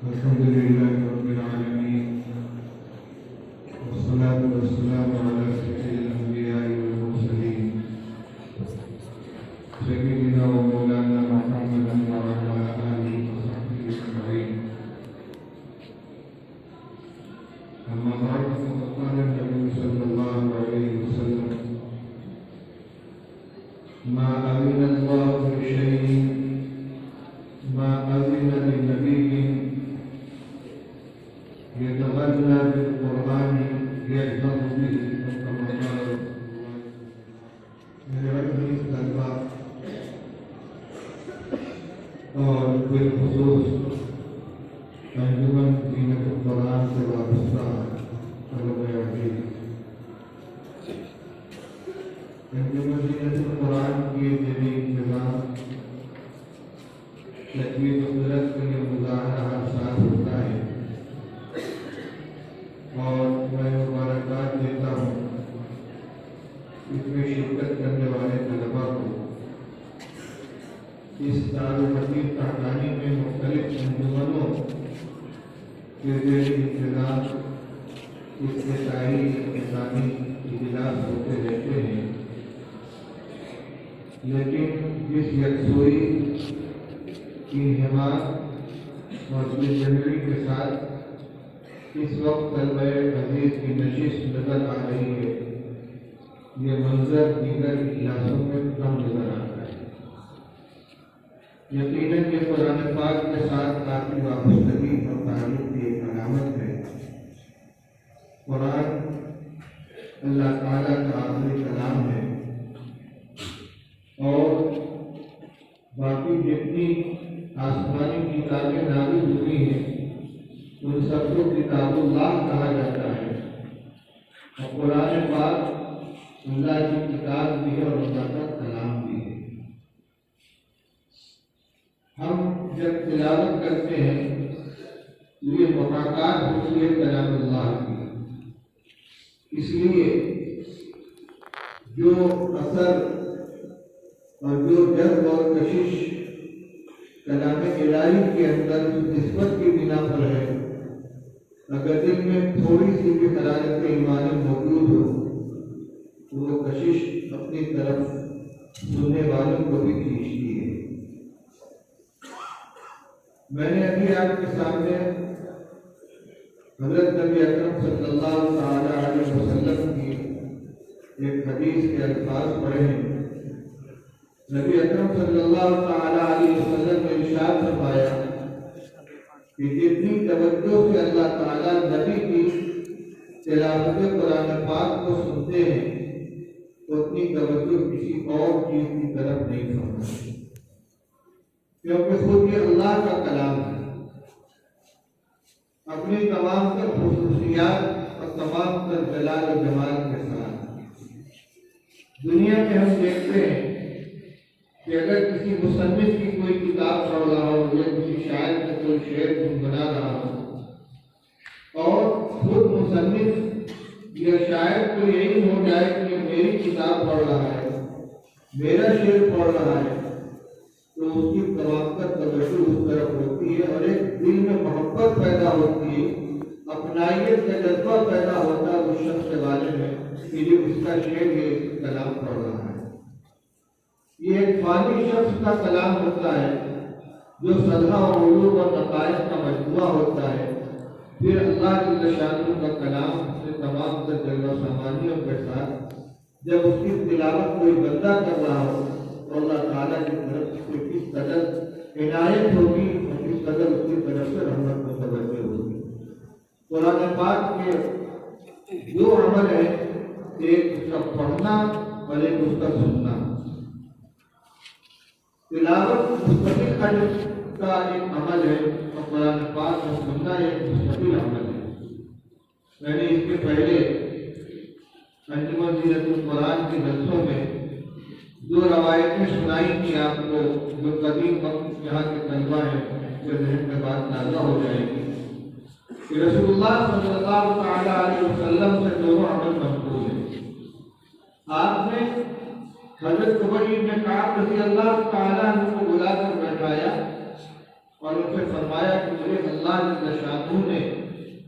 الحمد لله رب العالمين والصلاة والسلام على سيد الأنبياء والمرسلين سيدنا ومولانا محمد وعلى آله وصحبه أجمعين. أما بعد فقد قال النبي صلى الله عليه وسلم: ما أذن الله بشيء ما أذن لنبي يتغنى بالقرآن يحفظ به كما قال میرے طلبہ اور بالخصوص انجمن زینت القرآن سے وابستہ طلبہ عزیز، انجمن زینت القرآن کی دینی انتظام تجوید و قرأت کے لیے مظاہرہ احساس ہوتا ہے اور میں مبارکباد دیتا ہوں اس میں شرکت کرنے والے طلباء کو۔ اس دارالحدیث تحقانی میں مختلف انجمنوں کے زیر انتظام افتتاحی انتظامی اجلاس ہوتے رہتے ہیں، لیکن جس یکسوئی کی حمایت اور جنری کے ساتھ اس وقت طلبہ عزیز کی نشست نظر آ رہی ہے، یہ منظر دیگر اجلاسوں میں کم نظر آتا ہے۔ یقیناً یہ قرآن پاک کے ساتھ کافی وابستگی اور تعلق کی ایک علامت ہے۔ قرآن اللہ تعالیٰ کا آخری کلام ہے اور باقی جتنی آسمانی کتابیں نازل ہوئی ہیں ان سب کو کتاب اللہ کہا جاتا ہے، اور قرآن پاک اللہ کی کتاب بھی ہے اور اللہ کا کلام بھی ہے۔ ہم جب تلاوت کرتے ہیں تو یہ محاکات ہوتی ہے کلام اللہ کی، اس لیے جو اثر اور جو جذب اور کشش کلام الہی کے اندر نسبت کی بنا پر ہے، اگر دل میں تھوڑی سی بھی حرارت ایمانی موجود ہو تو وہ کشش اپنی طرف سننے والوں کو بھی کھینچتی ہے۔ میں نے ابھی آپ کے سامنے حضرت نبی اکرم صلی اللہ تعالی علیہ وسلم کی ایک حدیث کے الفاظ پڑھے ہیں۔ نبی اکرم صلی اللہ تعالی علیہ وسلم نے ارشاد فرمایا کہ جتنی توجہ سے اللہ تعالیٰ نبی کی تلاوت قرآن پاک کو سنتے ہیں اتنی توجہ کسی اور چیز کی طرف نہیں فرماتے، کیونکہ خود یہ اللہ کا کلام ہے، اپنی تمام تر خصوصیات اور تمام تر جلال و جمال کے ساتھ۔ دنیا میں ہم دیکھتے ہیں کہ اگر کسی مصنف کی کوئی کتاب پڑھ رہا ہو یا کسی شاعر کا کوئی شعر گنگنا رہا ہو اور خود مصنف یا شاعر کو یہی ہو جائے کہ میری کتاب پڑھ رہا ہے، میرا شعر پڑھ رہا ہے، تو اس کی تمام تر توجہ اس طرف ہوتی ہے اور ایک دل میں محبت پیدا ہوتی ہے، اپنائیت کا جذبہ پیدا ہوتا ہے اس شخص کے بارے میں کہ جو اس کا شعر یہ کلام پڑھ رہا ہے۔ یہ ایک فانی شخص کا کلام ہوتا ہے جو صدقہ و علوم اور نقائص کا مجموعہ ہوتا ہے، پھر اللہ جل شانہ کا کلام سے تمام تر جلوہ سامانیوں کے ساتھ جب اس کی تلاوت کوئی بندہ کر رہا ہو تو اللہ تعالیٰ کی طرف سے کس قدر عنایت ہوگی اور کس قدر اس کی طرف سے رحمت متوجہ ہوگی۔ قرآن پاک کے دو عمل ہیں، ایک اس کا پڑھنا اور ایک اس کا سننا۔ تلاوت مستقل حج کا ایک عمل ہے اور قرآن پاک کو سننا ایک مستقل عمل ہے۔ میں نے اس کے پہلے انجمن زینت القرآن کے جلسوں میں دو روایتیں سنائی تھی آپ کو، جو قدیم وقت یہاں کے طلبہ ہیں جو ذہن میں بات تازہ ہو جائے گی کہ رسول اللہ صلی اللہ تعالی علیہ وسلم سے دونوں عمل منقول ہیں۔ آپ نے حضرت ابی بن کعب رضی اللہ تعالیٰ عنہ کو بلا کر بیٹھایا اور ان سے فرمایا کہ مجھے اللہ اللہ جل شانہ نے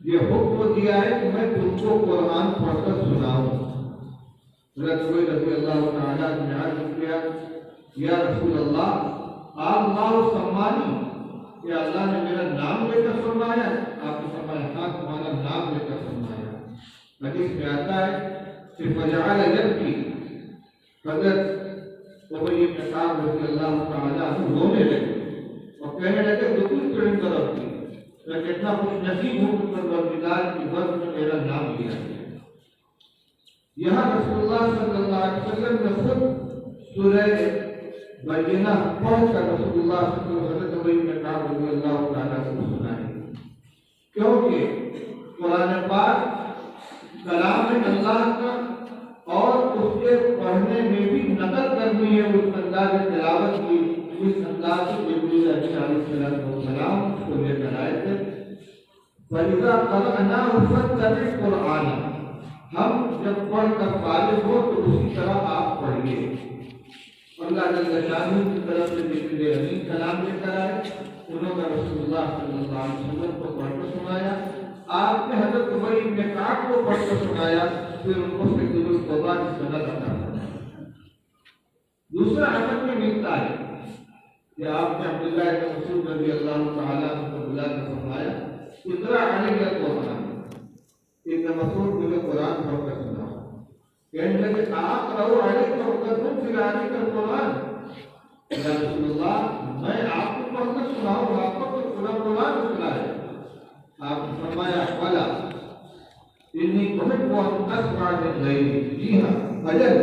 یہ حکم دیا ہے کہ میں تم کو قرآن پڑھ کر سناؤں۔ حضرت عبید رضی اللہ تعالیٰ نے عرض کیا یا رسول اللہ آپ ماں سمانی، کہ اللہ نے میرا نام لے کر فرمایا؟ آپ نے فرمایا ہاں تمہارا نام لے کر فرمایا۔ حدیث میں آتا ہے کہ فجعل یبکی، حضرت عبید بن کعب رضی اللہ تعالیٰ رونے لگے اور کہنے لگے بالکل پرند طرف کی میں کتنا خوش نصیب ہوں کہ پروردگار کی بس میں میرا نام لیا گیا۔ یہاں رسول اللہ صلی اللہ علیہ وسلم نے خود سورہ بینہ پڑھ کر رسول اللہ صلی اللہ علیہ وسلم عبید بن کعب رضی اللہ تعالیٰ کو سنائی، کیونکہ قرآن پاک کلام اللہ کا اور اس کے پڑھنے میں بھی نقل کرنی ہے اس انداز تلاوت کی اس انداز سے جبریل علیہ السلام کو لے کر آئے تھے۔ فَإِذَا قَرَأْنَاهُ فَاتَّبِعْ قُرْآنَهُ، ہم جب پڑھ کر فارغ ہو تو اسی طرح آپ پڑھیے۔ اللہ جل شانہ کی طرف سے جبریل امین کلام لے کر آئے، انہوں نے رسول اللہ صلی اللہ علیہ وسلم کو پڑھ کر سنایا، آپ نے حضرت عبید بن کعب کو پڑھ کر سنایا، پھر ان کو سید القضاء کی سند عطا فرمایا۔ دوسرا حدیث میں ملتا ہے کہ آپ نے عبداللہ بن مسعود رضی اللہ تعالیٰ عنہ کو بلا کر فرمایا اقرأ علیہ القرآن، ابن مسعود مجھے قرآن پڑھ کر سناؤ۔ کہنے لگے اقرأ علیہ وقد انزل علیک القرآن، یا رسول اللہ میں آپ کو پڑھ کر سناؤں، آپ کو پورا قرآن سنا ہے؟ آپ نے فرمایا ولا انی احب ان اسمع من غیری، جی ہاں اجل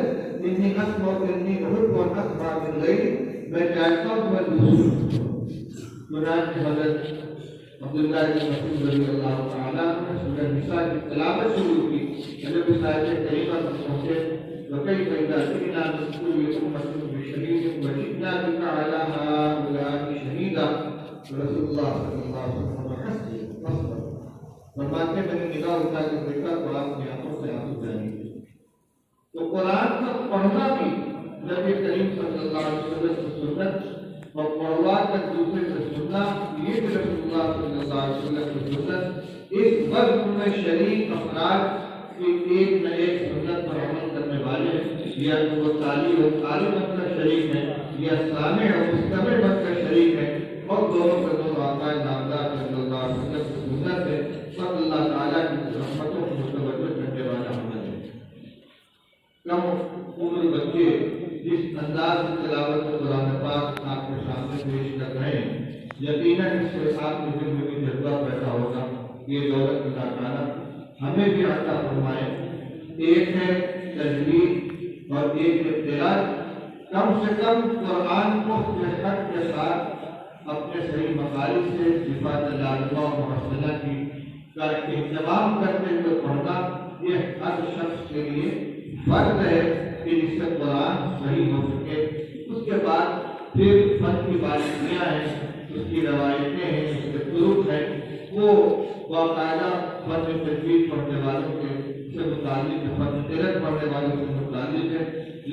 انی اسمع انی احب ان اسمع من غیری، میں چاہتا ہوں کہ میں دوسروں چنانچہ حضرت عبداللہ بن مسعود رضی اللہ تعالیٰ نے سورہ نساء کی تلاوت شروع کی۔ جب اس آیت کریمہ تک پہنچے وَكَيْفَ إِذَا جِئْنَا مِنْ كُلِّ أُمَّةٍ بِشَهِيدٍ وَجِئْنَا بِكَ عَلَىٰ هَٰؤُلَاءِ شَهِيدًا، رسول اللہ صلی اللہ علیہ وسلم حسبی فرماتے ہیں میں نے نگاہ اٹھا کے دیکھا تو آپ کی آنکھوں سے آنسو جاری تھے۔ تو قرآن کا پڑھنا بھی نبی کریم صلی اللہ علیہ وسلم کی سنت اور پڑھوا کر دوسرے سے سننا یہ بھی رسول اللہ صلی اللہ علیہ وسلم کی سنت۔ اس وقت میں شریک افراد کی ایک نہ ایک سنت پر عمل کرنے والے یا تو وہ طالب بن کر شریک ہے یا سامع اور مستمع بن کر شریک ہے، اور دونوں کا دونوں آقا نامدار صلی اللہ علیہ وسلم کی سنت ہے۔ سب اللہ تعالیٰ کی رحمتوں کو متوجہ کرنے والا عمل ہے۔ کم عمر بچے جس انداز سے تلاوت قرآن پاک آپ کے سامنے پیش کر رہے ہیں، یقیناً اس سے آپ کے دل میں بھی جذبہ پیدا ہوگا، یہ دولت اللہ تعالیٰ ہمیں بھی عطا فرمائے۔ ایک ہے تجوید اور ایک ہے قراءت، کم سے کم قرآن کو صحت کے ساتھ اپنے صحیح مخارج سے صفات لازمہ و محسنہ کی کا اہتمام کرتے ہوئے پڑھنا یہ ہر شخص کے لیے فرض ہے کہ جس سے قرآن صحیح ہو سکے۔ اس کے بعد پھر فن کی باریکیاں ہیں، اس کی روایتیں ہیں، اس کے طرق ہیں، وہ باقاعدہ فن تجوید پڑھنے والوں سے متعلق ہے، فن قراءت پڑھنے والوں سے متعلق ہے،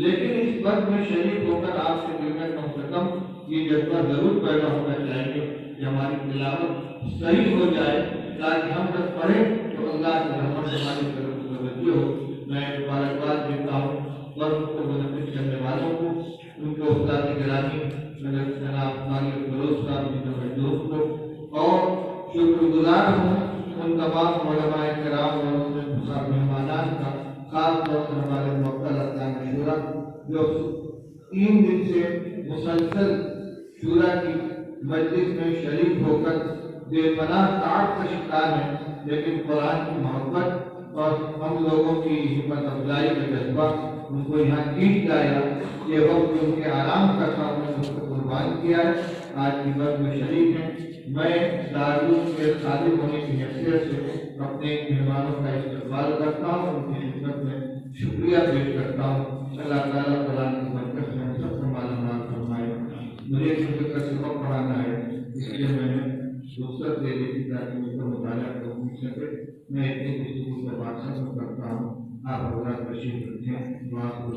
لیکن اس وقت میں شریک ہو کر آپ کے دل میں کم سے کم یہ جذبہ ضرور پیدا ہونا چاہیے کہ ہماری تلاوت صحیح ہو جائے، تاکہ ہم جب پڑھیں تو اللہ کی رحمت ہماری طرف متوجہ ہو۔ میں مبارکباد دیتا ہوں وقت کو منعقد کرنے والوں کو، ان کے استاد گرامی جناب مالک فیروز صاحب جی دوست کو، اور شکر گزار ہوں ان تمام علماء کرام اور ان مہمانان کا، خاص طور سے ہمارے موکل ارکان شورا جو 3 دن سے مسلسل شورا کی مجلس میں شریک ہو کر بے پناہ تعب کا شکار ہے، لیکن قرآن کی محبت اور ہم لوگوں کی ہمت افزائی کا جذبہ ان کو یہاں کھینچ لایا۔ یہ وقت ان کے آرام کا کام نے اس کو قربان کیا ہے۔ آج کی وقت میں شریک ہیں، میں دارالعلوم کے خادم ہونے کی حیثیت سے اپنے مہمانوں کا استقبال کرتا ہوں، ان کی خدمت میں شکریہ پیش کرتا ہوں۔ اللہ تعالیٰ قرآن کی برکت سے ہم سب کو معلومات فرمائے۔ مجھے اس کا سبق پڑھانا ہے، اس لیے میں نے رخصت دے دی تاکہ مجھ کو مطالعہ کو پوچھ سکے۔ میں اتنی کسی کو بات کرتا ہوں، آپ حضرات تشریف رکھیں، دعا کو